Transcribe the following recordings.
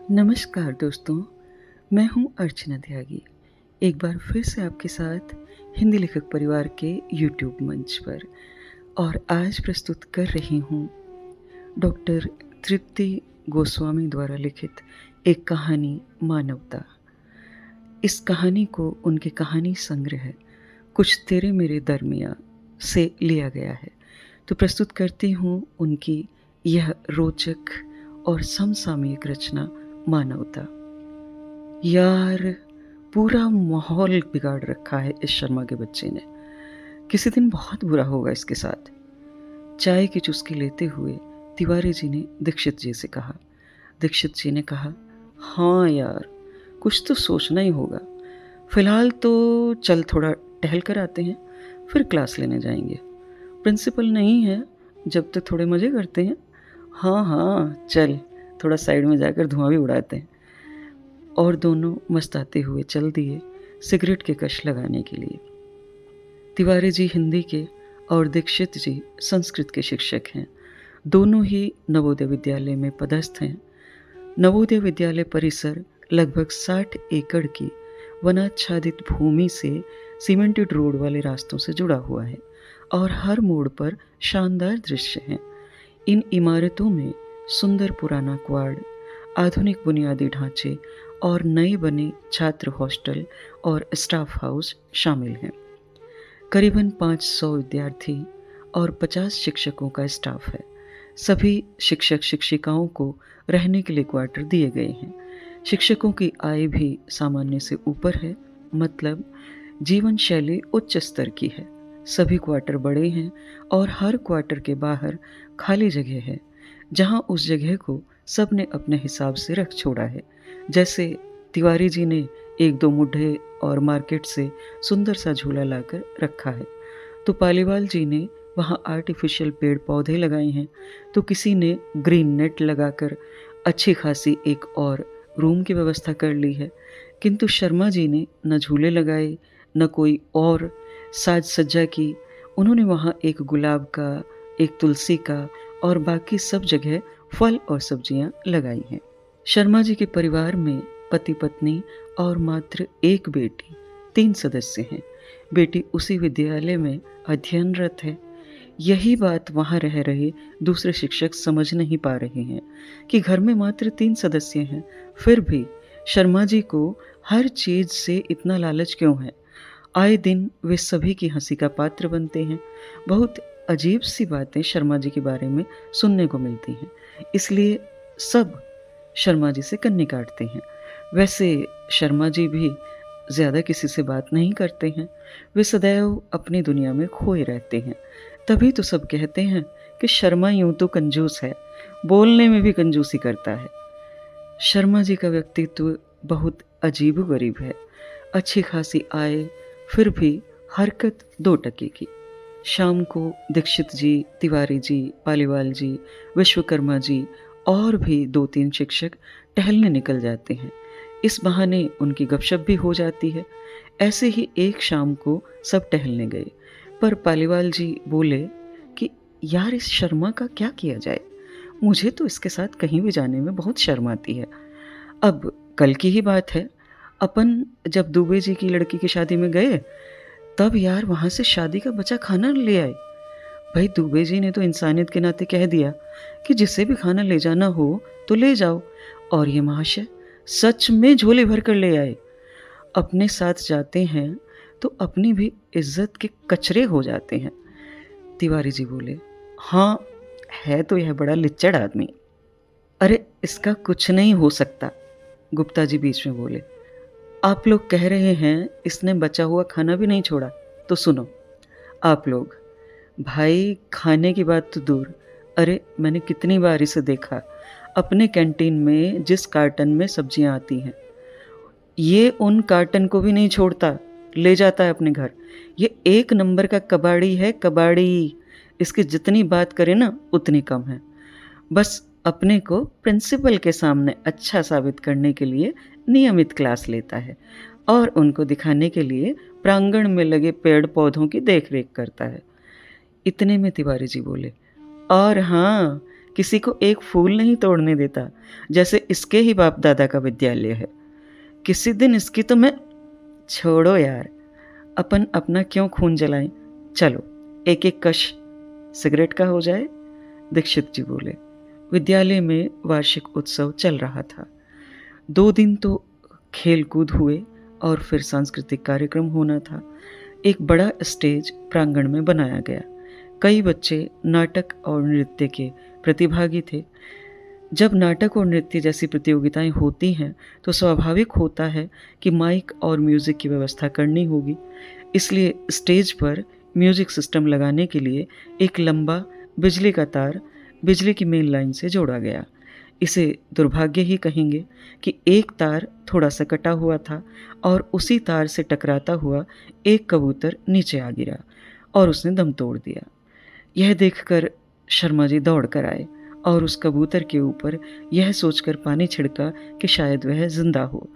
नमस्कार दोस्तों, मैं हूँ अर्चना त्यागी। एक बार फिर से आपके साथ हिंदी लेखक परिवार के यूट्यूब मंच पर और आज प्रस्तुत कर रही हूँ डॉक्टर तृप्ति गोस्वामी द्वारा लिखित एक कहानी मानवता। इस कहानी को उनके कहानी संग्रह कुछ तेरे मेरे दरमियाँ से लिया गया है, तो प्रस्तुत करती हूँ उनकी यह रोचक और समसामयिक रचना मानवता। यार, पूरा माहौल बिगाड़ रखा है इस शर्मा के बच्चे ने। किसी दिन बहुत बुरा होगा इसके साथ। चाय की चुस्की लेते हुए तिवारी जी ने दीक्षित जी से कहा। दीक्षित जी ने कहा, हाँ यार, कुछ तो सोचना ही होगा। फिलहाल तो चल थोड़ा टहल कर आते हैं, फिर क्लास लेने जाएंगे। प्रिंसिपल नहीं है, जब तक थोड़े मज़े करते हैं। हाँ हाँ चल, थोड़ा साइड में जाकर धुआं भी उड़ाते हैं। और दोनों मस्ताते हुए चल दिए सिगरेट के कश लगाने के लिए। तिवारी जी हिंदी के और दीक्षित जी संस्कृत के शिक्षक हैं। दोनों ही नवोदय विद्यालय में पदस्थ हैं। नवोदय विद्यालय परिसर लगभग 60 एकड़ की वनाच्छादित भूमि से सीमेंटेड रोड वाले रास्तों से जुड़ा हुआ है और हर मोड़ पर शानदार दृश्य हैं। इन इमारतों में सुंदर पुराना क्वाड, आधुनिक बुनियादी ढांचे और नए बने छात्र हॉस्टल और स्टाफ हाउस शामिल हैं। करीबन 500 विद्यार्थी और 50 शिक्षकों का स्टाफ है। सभी शिक्षक शिक्षिकाओं को रहने के लिए क्वार्टर दिए गए हैं। शिक्षकों की आय भी सामान्य से ऊपर है, मतलब जीवन शैली उच्च स्तर की है। सभी क्वार्टर बड़े हैं और हर क्वार्टर के बाहर खाली जगह है, जहां उस जगह को सब ने अपने हिसाब से रख छोड़ा है। जैसे तिवारी जी ने 1-2 मुड्ढे और मार्केट से सुंदर सा झूला लाकर रखा है, तो पालीवाल जी ने वहाँ आर्टिफिशियल पेड़ पौधे लगाए हैं, तो किसी ने ग्रीन नेट लगाकर अच्छी खासी एक और रूम की व्यवस्था कर ली है। किंतु शर्मा जी ने न झूले लगाए, न कोई और साज सज्जा की। उन्होंने वहाँ एक गुलाब का, एक तुलसी का और बाकी सब जगह फल और सब्जियां लगाई हैं। शर्मा जी के परिवार में पति पत्नी और मात्र एक बेटी, 3 सदस्य हैं। बेटी उसी विद्यालय में अध्ययनरत है। यही बात वहाँ रह रहे दूसरे शिक्षक समझ नहीं पा रहे हैं कि घर में मात्र 3 सदस्य हैं, फिर भी शर्मा जी को हर चीज से इतना लालच क्यों है। आए दिन वे सभी की हंसी का पात्र बनते हैं। बहुत अजीब सी बातें शर्मा जी के बारे में सुनने को मिलती हैं, इसलिए सब शर्मा जी से कन्नी काटते हैं। वैसे शर्मा जी भी ज़्यादा किसी से बात नहीं करते हैं। वे सदैव अपनी दुनिया में खोए रहते हैं। तभी तो सब कहते हैं कि शर्मा यूं तो कंजूस है, बोलने में भी कंजूसी करता है। शर्मा जी का व्यक्तित्व बहुत अजीब गरीब है। अच्छी खासी आय, फिर भी हरकत 2 टके की। शाम को दीक्षित जी, तिवारी जी, पालीवाल जी, विश्वकर्मा जी और भी 2-3 शिक्षक टहलने निकल जाते हैं। इस बहाने उनकी गपशप भी हो जाती है। ऐसे ही एक शाम को सब टहलने गए, पर पालीवाल जी बोले कि यार, इस शर्मा का क्या किया जाए। मुझे तो इसके साथ कहीं भी जाने में बहुत शर्म आती है। अब कल की ही बात है, अपन जब दुबे जी की लड़की की शादी में गए, तब यार वहाँ से शादी का बचा खाना ले आए। भाई दुबे जी ने तो इंसानियत के नाते कह दिया कि जिसे भी खाना ले जाना हो तो ले जाओ, और ये महाशय सच में झोले भर कर ले आए। अपने साथ जाते हैं तो अपनी भी इज्जत के कचरे हो जाते हैं। तिवारी जी बोले, हाँ, है तो यह बड़ा लिच्चड़ आदमी। अरे इसका कुछ नहीं हो सकता, गुप्ता जी बीच में बोले। आप लोग कह रहे हैं इसने बचा हुआ खाना भी नहीं छोड़ा, तो सुनो आप लोग। भाई खाने की बात तो दूर, अरे मैंने कितनी बार इसे देखा अपने कैंटीन में जिस कार्टन में सब्जियां आती हैं, ये उन कार्टन को भी नहीं छोड़ता, ले जाता है अपने घर। ये 1 नंबर का कबाड़ी है, कबाड़ी। इसकी जितनी बात करें ना उतनी कम है। बस अपने को प्रिंसिपल के सामने अच्छा साबित करने के लिए नियमित क्लास लेता है और उनको दिखाने के लिए प्रांगण में लगे पेड़ पौधों की देख रेख करता है। इतने में तिवारी जी बोले, और हाँ, किसी को एक फूल नहीं तोड़ने देता, जैसे इसके ही बाप दादा का विद्यालय है। किसी दिन इसकी तो मैं छोड़ो यार, अपन अपना क्यों खून जलाएं, चलो एक एक कश सिगरेट का हो जाए। दीक्षित जी बोले। विद्यालय में वार्षिक उत्सव चल रहा था। 2 दिन तो खेल कूद हुए और फिर सांस्कृतिक कार्यक्रम होना था। एक बड़ा स्टेज प्रांगण में बनाया गया। कई बच्चे नाटक और नृत्य के प्रतिभागी थे। जब नाटक और नृत्य जैसी प्रतियोगिताएं होती हैं तो स्वाभाविक होता है कि माइक और म्यूज़िक की व्यवस्था करनी होगी। इसलिए स्टेज पर म्यूज़िक सिस्टम लगाने के लिए एक लंबा बिजली का तार बिजली की मेन लाइन से जोड़ा गया। इसे दुर्भाग्य ही कहेंगे कि एक तार थोड़ा सा कटा हुआ था और उसी तार से टकराता हुआ एक कबूतर नीचे आ गिरा और उसने दम तोड़ दिया। यह देखकर शर्मा जी दौड़ कर आए और उस कबूतर के ऊपर यह सोचकर पानी छिड़का कि शायद वह जिंदा हो,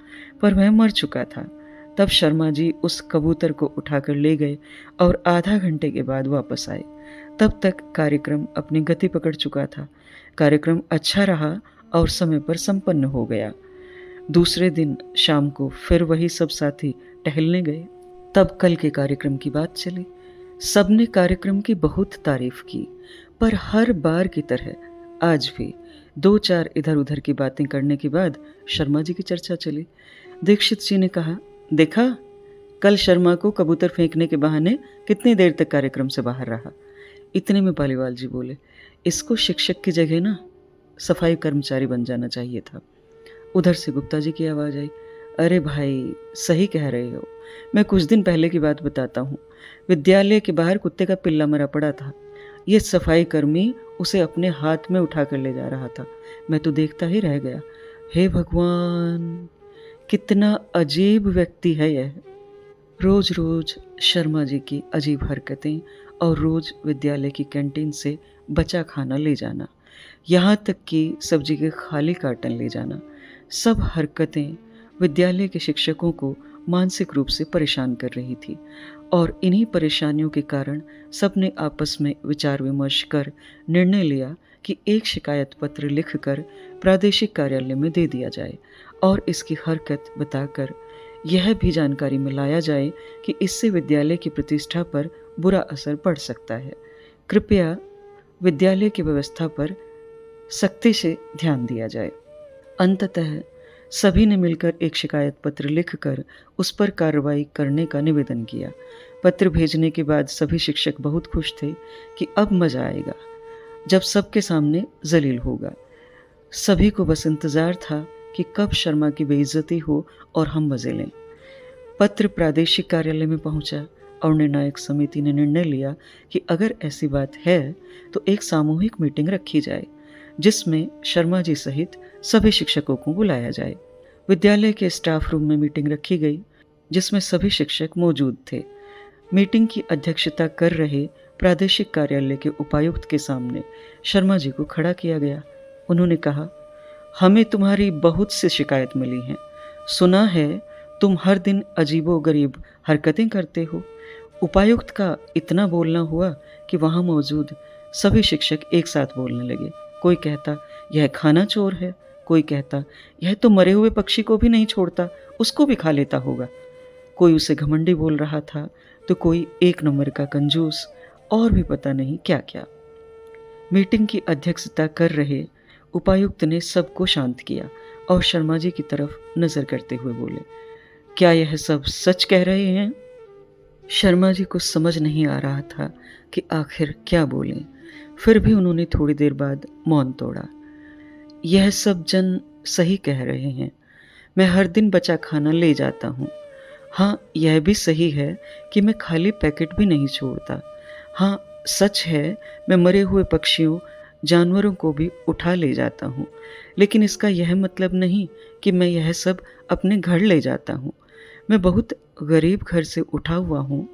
पर वह मर चुका था। तब शर्मा जी उस कबूतर को उठाकर ले गए और आधा घंटे के बाद वापस आए। तब तक कार्यक्रम अपनी गति पकड़ चुका था। कार्यक्रम अच्छा रहा और समय पर संपन्न हो गया। दूसरे दिन शाम को फिर वही सब साथी टहलने गए। तब कल के कार्यक्रम की बात चली। सबने कार्यक्रम की बहुत तारीफ की, पर हर बार की तरह आज भी 2-4 इधर उधर की बातें करने के बाद शर्मा जी की चर्चा चली। दीक्षित जी ने कहा, देखा कल शर्मा को कबूतर फेंकने के बहाने कितनी देर तक कार्यक्रम से बाहर रहा। इतने में पालीवाल जी बोले, इसको शिक्षक की जगह ना सफाई कर्मचारी बन जाना चाहिए था। उधर से गुप्ता जी की आवाज़ आई, अरे भाई सही कह रहे हो, मैं कुछ दिन पहले की बात बताता हूँ। विद्यालय के बाहर कुत्ते का पिल्ला मरा पड़ा था। ये सफाई कर्मी उसे अपने हाथ में उठा कर ले जा रहा था। मैं तो देखता ही रह गया। हे भगवान, कितना अजीब व्यक्ति है यह। रोज रोज शर्मा जी की अजीब हरकतें और रोज विद्यालय की कैंटीन से बचा खाना ले जाना, यहाँ तक कि सब्जी के खाली कार्टन ले जाना, सब हरकतें विद्यालय के शिक्षकों को मानसिक रूप से परेशान कर रही थी। और इन्हीं परेशानियों के कारण सबने आपस में विचार विमर्श कर निर्णय लिया कि एक शिकायत पत्र लिखकर प्रादेशिक कार्यालय में दे दिया जाए और इसकी हरकत बताकर यह भी जानकारी में लाया जाए कि इससे विद्यालय की प्रतिष्ठा पर बुरा असर पड़ सकता है। कृपया विद्यालय की व्यवस्था पर सख्ती से ध्यान दिया जाए। अंततः सभी ने मिलकर एक शिकायत पत्र लिखकर उस पर कार्रवाई करने का निवेदन किया। पत्र भेजने के बाद सभी शिक्षक बहुत खुश थे कि अब मजा आएगा, जब सबके सामने जलील होगा। सभी को बस इंतजार था कि कब शर्मा की बेइज्जती हो और हम मजे लें। पत्र प्रादेशिक कार्यालय में पहुंचा और निर्णायक समिति ने निर्णय लिया कि अगर ऐसी बात है तो एक सामूहिक मीटिंग रखी जाए, जिसमें शर्मा जी सहित सभी शिक्षकों को बुलाया जाए। विद्यालय के स्टाफ रूम में मीटिंग रखी गई, जिसमें सभी शिक्षक मौजूद थे। मीटिंग की अध्यक्षता कर रहे प्रादेशिक कार्यालय के उपायुक्त के सामने शर्मा जी को खड़ा किया गया। उन्होंने कहा, हमें तुम्हारी बहुत सी शिकायत मिली हैं। सुना है तुम हर दिन अजीबोगरीब हरकतें करते हो। उपायुक्त का इतना बोलना हुआ कि वहाँ मौजूद सभी शिक्षक एक साथ बोलने लगे। कोई कहता यह खाना चोर है, कोई कहता यह तो मरे हुए पक्षी को भी नहीं छोड़ता, उसको भी खा लेता होगा। कोई उसे घमंडी बोल रहा था तो कोई एक नंबर का कंजूस, और भी पता नहीं क्या क्या। मीटिंग की अध्यक्षता कर रहे उपायुक्त ने सबको शांत किया और शर्मा जी की तरफ नजर करते हुए बोले, क्या यह सब सच कह रहे हैं? शर्मा जी को समझ नहीं आ रहा था कि आखिर क्या बोलें। फिर भी उन्होंने थोड़ी देर बाद मौन तोड़ा। यह सब जन सही कह रहे हैं। मैं हर दिन बचा खाना ले जाता हूँ। हाँ, यह भी सही है कि मैं खाली पैकेट भी नहीं छोड़ता। हाँ, सच है मैं मरे हुए पक्षियों जानवरों को भी उठा ले जाता हूँ, लेकिन इसका यह मतलब नहीं कि मैं यह सब अपने घर ले जाता हूँ। मैं बहुत गरीब घर से उठा हुआ हूँ।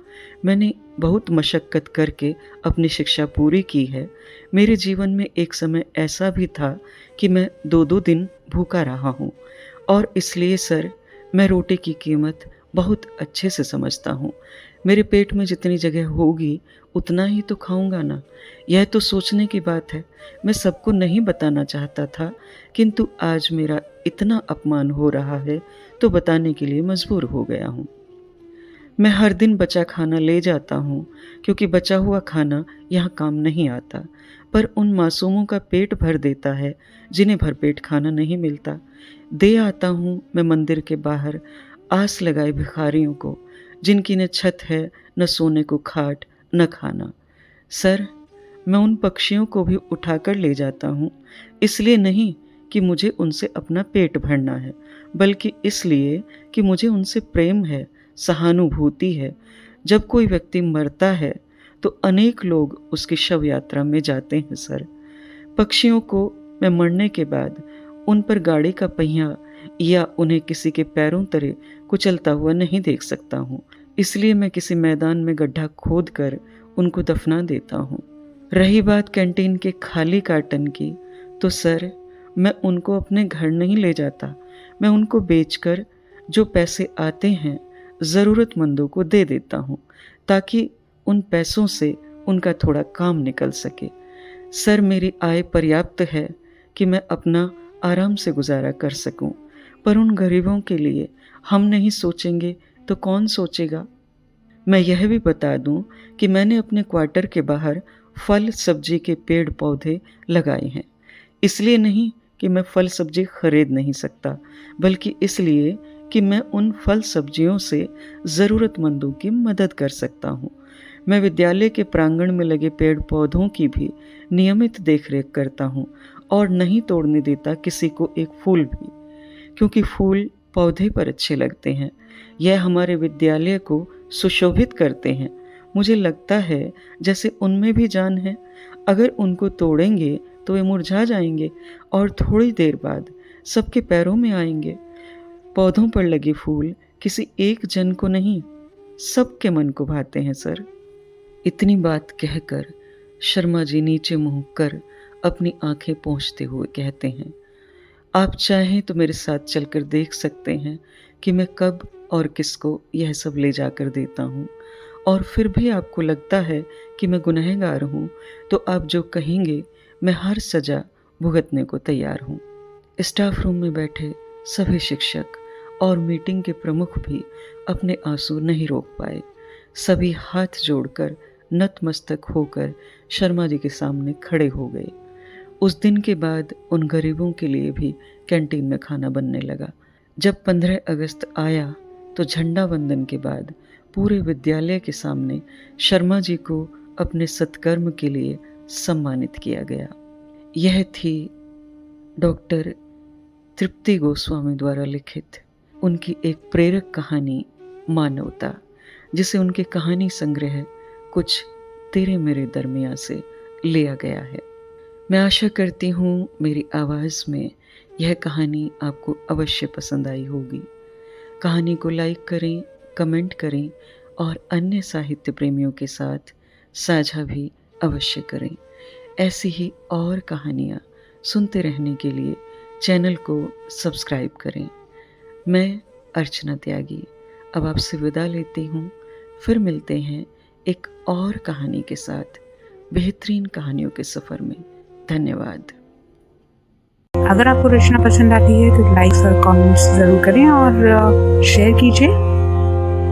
मैंने बहुत मशक्क़त करके अपनी शिक्षा पूरी की है। मेरे जीवन में एक समय ऐसा भी था कि मैं 2-2 दिन भूखा रहा हूँ, और इसलिए सर मैं रोटी की कीमत बहुत अच्छे से समझता हूँ। मेरे पेट में जितनी जगह होगी उतना ही तो खाऊंगा ना। यह तो सोचने की बात है। मैं सबको नहीं बताना चाहता था, किंतु आज मेरा इतना अपमान हो रहा है तो बताने के लिए मजबूर हो गया हूँ। मैं हर दिन बचा खाना ले जाता हूँ, क्योंकि बचा हुआ खाना यहाँ काम नहीं आता, पर उन मासूमों का पेट भर देता है जिन्हें भरपेट खाना नहीं मिलता। दे आता हूँ मैं मंदिर के बाहर आस लगाए भिखारियों को, जिनकी न छत है, न सोने को खाट, न खाना। सर, मैं उन पक्षियों को भी उठाकर ले जाता हूँ, इसलिए नहीं कि मुझे उनसे अपना पेट भरना है, बल्कि इसलिए कि मुझे उनसे प्रेम है, सहानुभूति है। जब कोई व्यक्ति मरता है तो अनेक लोग उसकी शव यात्रा में जाते हैं सर। पक्षियों को मैं मरने के बाद उन पर गाड़ी का पहिया या उन्हें किसी के पैरों तले कुचलता हुआ नहीं देख सकता हूँ, इसलिए मैं किसी मैदान में गड्ढा खोद कर उनको दफना देता हूँ। रही बात कैंटीन के खाली कार्टन की, तो सर, मैं उनको अपने घर नहीं ले जाता। मैं उनको बेचकर जो पैसे आते हैं ज़रूरतमंदों को दे देता हूँ, ताकि उन पैसों से उनका थोड़ा काम निकल सके। सर, मेरी आय पर्याप्त है कि मैं अपना आराम से गुजारा कर सकूं, पर उन गरीबों के लिए हम नहीं सोचेंगे तो कौन सोचेगा। मैं यह भी बता दूं कि मैंने अपने क्वार्टर के बाहर फल सब्जी के पेड़ पौधे लगाए हैं। इसलिए नहीं कि मैं फल सब्जी खरीद नहीं सकता, बल्कि इसलिए कि मैं उन फल सब्जियों से ज़रूरतमंदों की मदद कर सकता हूँ। मैं विद्यालय के प्रांगण में लगे पेड़ पौधों की भी नियमित देखरेख करता हूँ और नहीं तोड़ने देता किसी को एक फूल भी, क्योंकि फूल पौधे पर अच्छे लगते हैं। यह हमारे विद्यालय को सुशोभित करते हैं। मुझे लगता है जैसे उनमें भी जान है। अगर उनको तोड़ेंगे तो वे मुरझा जाएंगे और थोड़ी देर बाद सबके पैरों में आएंगे। पौधों पर लगे फूल किसी एक जन को नहीं, सबके मन को भाते हैं सर। इतनी बात कहकर शर्मा जी नीचे मुंह कर अपनी आंखें पोंछते हुए कहते हैं, आप चाहें तो मेरे साथ चलकर देख सकते हैं कि मैं कब और किसको यह सब ले जाकर देता हूँ, और फिर भी आपको लगता है कि मैं गुनहगार हूँ, तो आप जो कहेंगे मैं हर सजा भुगतने को तैयार हूँ। स्टाफ रूम में बैठे सभी शिक्षक और मीटिंग के प्रमुख भी अपने आंसू नहीं रोक पाए। सभी हाथ जोड़कर नतमस्तक होकर शर्मा जी के सामने खड़े हो गए। उस दिन के बाद उन गरीबों के लिए भी कैंटीन में खाना बनने लगा। जब 15 अगस्त आया तो झंडा वंदन के बाद पूरे विद्यालय के सामने शर्मा जी को अपने सत्कर्म के लिए सम्मानित किया गया। यह थी डॉक्टर तृप्ति गोस्वामी द्वारा लिखित उनकी एक प्रेरक कहानी मानवता, जिसे उनके कहानी संग्रह कुछ तेरे मेरे दरमियाँ से लिया गया है। मैं आशा करती हूँ मेरी आवाज़ में यह कहानी आपको अवश्य पसंद आई होगी। कहानी को लाइक करें, कमेंट करें और अन्य साहित्य प्रेमियों के साथ साझा भी अवश्य करें। ऐसी ही और कहानियाँ सुनते रहने के लिए चैनल को सब्सक्राइब करें। मैं अर्चना त्यागी अब आपसे विदा लेती हूँ। फिर मिलते हैं एक और कहानी के साथ बेहतरीन कहानियों के सफ़र में। धन्यवाद। अगर आपको रचना पसंद आती है तो लाइक और कमेंट्स ज़रूर करें और शेयर कीजिए।